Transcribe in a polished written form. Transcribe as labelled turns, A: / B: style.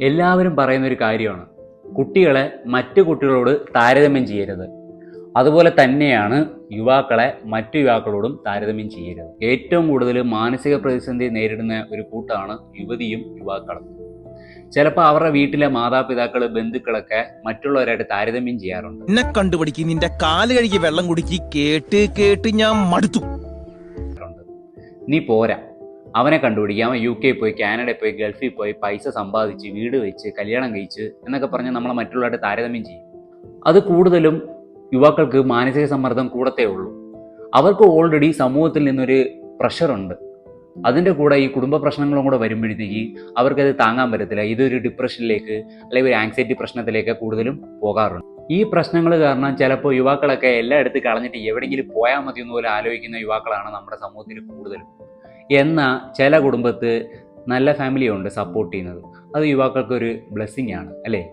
A: എല്ലാവരും പറയുന്നൊരു കാര്യമാണ്, കുട്ടികളെ മറ്റു കുട്ടികളോട് താരതമ്യം ചെയ്യരുത്. അതുപോലെ തന്നെയാണ് യുവാക്കളെ മറ്റു യുവാക്കളോടും താരതമ്യം ചെയ്യരുത്. ഏറ്റവും കൂടുതൽ മാനസിക പ്രതിസന്ധി നേരിടുന്ന ഒരു കൂട്ടമാണ് യുവതിയും യുവാക്കളും. ചിലപ്പോൾ അവരുടെ വീട്ടിലെ മാതാപിതാക്കൾ, ബന്ധുക്കളൊക്കെ മറ്റുള്ളവരായിട്ട് താരതമ്യം ചെയ്യാറുണ്ട്.
B: എന്നെ കണ്ടുപിടിക്കും, നിന്റെ കാല് കഴുകി വെള്ളം കുടിക്കി, കേട്ട് കേട്ട് ഞാൻ മടുത്തു.
A: നീ പോരാ, അവനെ കണ്ടുപിടിക്കുക, അവൻ UK പോയി, കാനഡയിൽ പോയി, ഗൾഫിൽ പോയി, പൈസ സമ്പാദിച്ച്, വീട് വെച്ച്, കല്യാണം കഴിച്ച് എന്നൊക്കെ പറഞ്ഞ് നമ്മളെ മറ്റുള്ളവരായിട്ട് താരതമ്യം ചെയ്യും. അത് കൂടുതലും യുവാക്കൾക്ക് മാനസിക സമ്മർദ്ദം കൂടത്തേ ഉള്ളൂ. അവർക്ക് ഓൾറെഡി സമൂഹത്തിൽ നിന്നൊരു പ്രഷറുണ്ട്. അതിൻ്റെ കൂടെ ഈ കുടുംബ പ്രശ്നങ്ങളും കൂടെ വരുമ്പോഴത്തേക്ക് അവർക്കത് താങ്ങാൻ പറ്റത്തില്ല. ഇതൊരു ഡിപ്രഷനിലേക്ക് അല്ലെങ്കിൽ ഒരു ആങ്സൈറ്റി പ്രശ്നത്തിലേക്ക് കൂടുതലും പോകാറുണ്ട്. ഈ പ്രശ്നങ്ങൾ കാരണം ചിലപ്പോൾ യുവാക്കളൊക്കെ എല്ലായിടത്തും കളഞ്ഞിട്ട് എവിടെയെങ്കിലും പോയാൽ മതി എന്ന് പോലെ ആലോചിക്കുന്ന യുവാക്കളാണ് നമ്മുടെ സമൂഹത്തിൽ കൂടുതലും. എന്നാൽ ചില കുടുംബത്ത് നല്ല ഫാമിലിയുണ്ട് സപ്പോർട്ട് ചെയ്യുന്നത്. അത് യുവാക്കൾക്കൊരു ബ്ലെസ്സിങ് ആണ്, അല്ലേ?